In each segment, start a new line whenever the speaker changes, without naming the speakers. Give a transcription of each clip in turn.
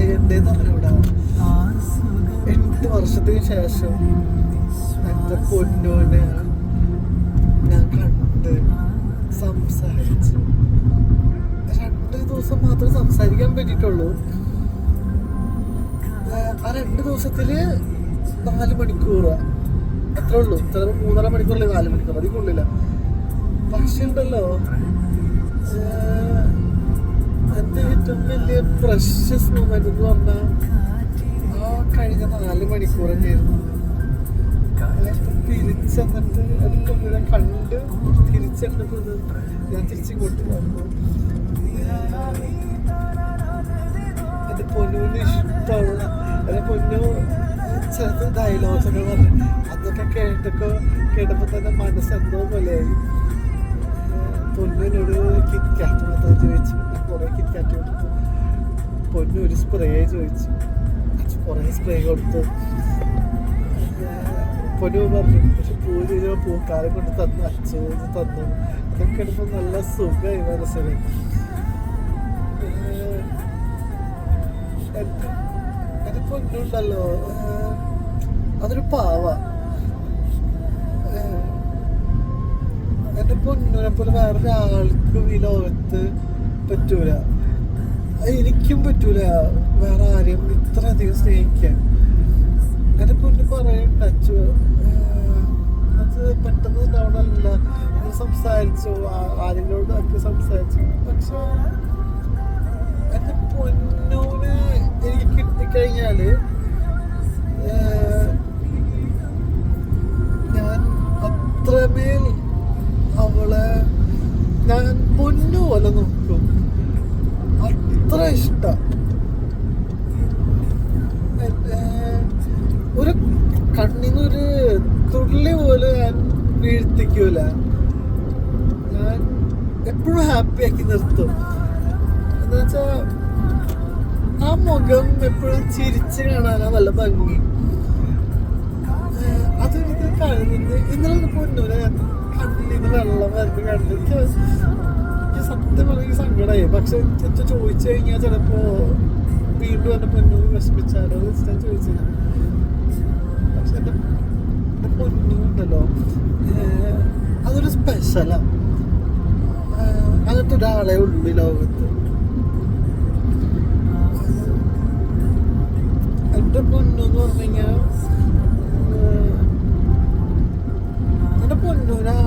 പറയണ്ടേന്ന് അറിഞ്ഞൂടാ. 8 വർഷത്തിന് ശേഷം എന്റെ പൊന്നോനെ ഞാൻ കണ്ട് സംസാരിച്ച്. 2 ദിവസം മാത്രം സംസാരിക്കാൻ പറ്റിയിട്ടുള്ളൂ. ആ 2 ദിവസത്തില് 4 മണിക്കൂർ അത്രേ ഉള്ളൂ. ചിലപ്പോൾ 3.5 മണിക്കൂറല്ലേ 4 മണിക്കൂർ, അതിൽ കൊള്ളില്ല. പക്ഷെ ഉണ്ടല്ലോ, എൻ്റെ ഏറ്റവും വലിയ പ്രഷ്യസ് മൊമെന്റ് എന്ന് പറഞ്ഞാൽ ആ കഴിഞ്ഞ 4 മണിക്കൂർ തന്നെയായിരുന്നു. തിരിച്ചെന്നിട്ട് അതിൻ്റെ മുഴുവൻ കണ്ട് തിരിച്ചെന്നിട്ട് ഞാൻ തിരിച്ചിങ്ങോട്ട് വന്നു. എൻ്റെ പൊന്നുവിന് ഇഷ്ടമുള്ള എൻ്റെ പൊന്നു ചില ഡയലോഗ്സ് ഒക്കെ പറഞ്ഞു. അതൊക്കെ കേട്ടപ്പോൾ തന്നെ മനസ്സെന്തോ പോലെയായി. പൊന്നിനോട് കിറ്റ്കാറ്റ് മാത്രം ചോദിച്ചു. കുറേ കിറ്റ്കാറ്റ് കൊടുത്തു. പൊന്നു ഒരു സ്പ്രേ ചോദിച്ചു. കുറേ സ്പ്രേ കൊടുത്തു. പൊന്നു പറഞ്ഞു പക്ഷെ പൂക്കാലം കൊണ്ട് തന്നു, അച്ചു തന്നു. അതൊക്കെ എടുപ്പോൾ നല്ല സുഖമായി മനസ്സിന്. എൻ്റെ പൊന്നുണ്ടല്ലോ, അതൊരു പാവ. എൻ്റെ പൊന്നിനെ പോലെ വേറൊരാൾക്കും ഈ ലോകത്ത് പറ്റൂല. എനിക്കും പറ്റൂല വേറെ ആരെയും ഇത്രയധികം സ്നേഹിക്കാൻ. എൻ്റെ പൊന്ന് പറയണ്ട അച്ചു, അത് പെട്ടെന്ന് ഉണ്ടാവണല്ല. സംസാരിച്ചു, ആരെങ്കിലോടൊക്കെ സംസാരിച്ചു. പക്ഷെ എൻ്റെ പൊന്നോന് എനിക്ക് കിട്ടിക്കഴിഞ്ഞാല് ഞാൻ അത്രമേൽ അവളെ ഞാൻ പൊന്നു പോലെ നോക്കും. അത്ര ഇഷ്ടം. ഒരു കണ്ണിന്നൊരു തുള്ളി പോലെ ഞാൻ വീഴ്ത്തിക്കൂല. ഞാൻ എപ്പോഴും ഹാപ്പി ആക്കി നിർത്തും. എന്താ വെച്ചാ ആ മുഖം എപ്പോഴും ചിരിച്ച് കാണാനാ നല്ല ഭംഗി. അതെനിക്ക് കഴിഞ്ഞിട്ട് ഇന്നലെ പൊന്നൂരെ കണ്ണിന് വെള്ളം വരുന്നത് കണ്ടിട്ട് സത്യം പറഞ്ഞ സങ്കടമായി. പക്ഷെ ചോദിച്ചു കഴിഞ്ഞാൽ ചിലപ്പോ വീണ്ടും എന്റെ പൊന്നൂര് വിഷമിച്ചാലോ ഞാൻ ചോദിച്ചില്ല. പക്ഷെ എന്റെ പൊന്നുണ്ടല്ലോ, അതൊരു സ്പെഷ്യലാ. അങ്ങനത്തെ ഒരാളെ ഉള്ളു ഈ ലോകത്ത്. എന്റെ പൊന്നെന്ന് പറഞ്ഞു കഴിഞ്ഞാൽ എന്റെ പൊന്നൂരാ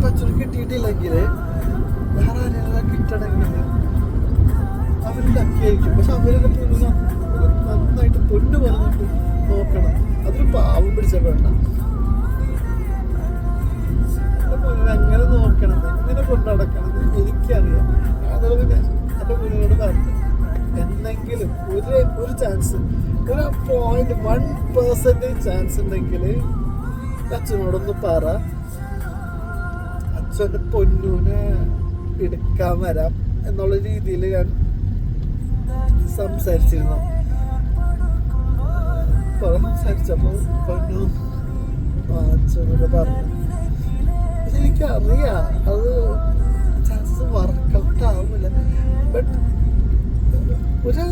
അച്ഛന് കിട്ടിയിട്ടില്ലെങ്കിൽ വേറെ ആരെങ്കിലും കിട്ടണമെങ്കിൽ അവർ ലക്കിയായിരിക്കും. പക്ഷെ അവരുടെ പൊന്നു നന്നായിട്ട് പൊന്നു പറഞ്ഞിട്ട് നോക്കണം. അതൊരു പാവം പിടിച്ച വേണ്ട. എന്റെ പൊന്നിനെ എങ്ങനെ നോക്കണം, എങ്ങനെ കൊണ്ടുനടക്കണം എനിക്കറിയാം. അതുപോലെ പിന്നെ എന്റെ പൊന്നിനോട് പറഞ്ഞു എന്തെങ്കിലും ഒരു ചാൻസ്, ഒരു 0.1% ചാൻസ് ഉണ്ടെങ്കിൽ അച്ഛനോടൊന്ന് പറ, അച്ഛൻ്റെ പൊന്നൂനെ എടുക്കാൻ വരാം എന്നുള്ള രീതിയിൽ ഞാൻ സംസാരിച്ചിരുന്നു. സംസാരിച്ചപ്പോൾ പൊന്നു അച്ഛനോട് പറഞ്ഞു. എനിക്കറിയാം അത് ചാൻസ് വർക്കൗട്ട് ആവില്ല. ബട്ട് ഒരു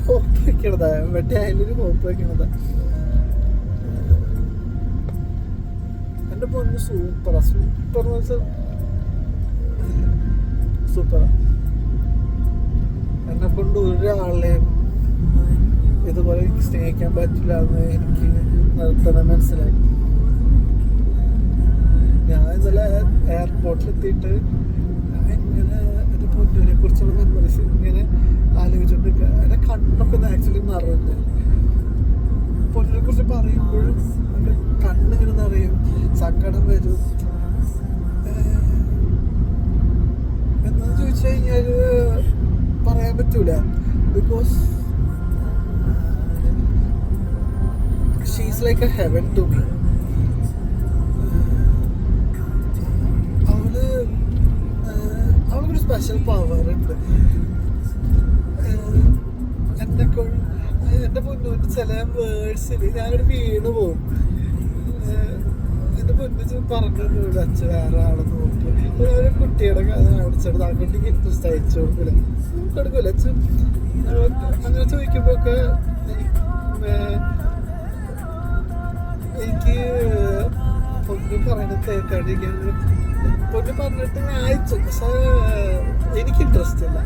ഹോപ്പ് വയ്ക്കണതാ, മറ്റേ അതിലൊരു ഹോപ്പ് വയ്ക്കണതാ. എൻ്റെ പൊന്ന് സൂപ്പറാ. സൂപ്പർ എന്ന് വെച്ചാൽ സൂപ്പറാ. എന്നെ കൊണ്ട് ഒരാളെയും ഇതുപോലെ സ്നേഹിക്കാൻ പറ്റില്ല എന്ന് എനിക്ക് തന്നെ മനസ്സിലായി. ഞാൻ ഇന്നലെ എയർപോർട്ടിലെത്തിയിട്ട് ഇങ്ങനെ എൻ്റെ പൊന്നിനെ കുറിച്ചുള്ള മെമ്മറീസ് ഇങ്ങനെ ആലോചിച്ചിട്ട് എൻ്റെ കണ്ണൊക്കെ ഒന്ന് ആക്ച്വലി നിറഞ്ഞു. പൊന്നിനെ കുറിച്ച് പറയുമ്പോഴും എൻ്റെ കണ്ണിങ്ങനെ നിറയും, സങ്കടം വരും. എന്താന്ന് ചോദിച്ചു കഴിഞ്ഞാൽ പറയാൻ പറ്റൂല. Because she's like a heaven to me. അവൾക്കൊരു സ്പെഷ്യൽ പവർ ഉണ്ട്. എൻ്റെ മുന്നോട്ട് ചില വേർഡ്സിൽ ഞാനൊരു വീണ് പോകും. എന്റെ പൊന്നു പറഞ്ഞു അച്ഛൻ വേറെ ആളെ നോക്കി ഒരു കുട്ടിയുടെ കാണിച്ചിട്ട് ആ കുട്ടിക്ക് ഇൻട്രസ്റ്റ് അയച്ചു കൊടുക്കൂല അച്ഛൻ അങ്ങനെ ചോദിക്കുമ്പോ ഒക്കെ എനിക്ക് പൊന്നു പറയണത് കേൾക്കാണ്ടിരിക്കാൻ പൊന്നു പറഞ്ഞിട്ട് ഞാൻ അയച്ചു പക്ഷെ എനിക്ക് ഇൻട്രസ്റ്റ് ഇല്ല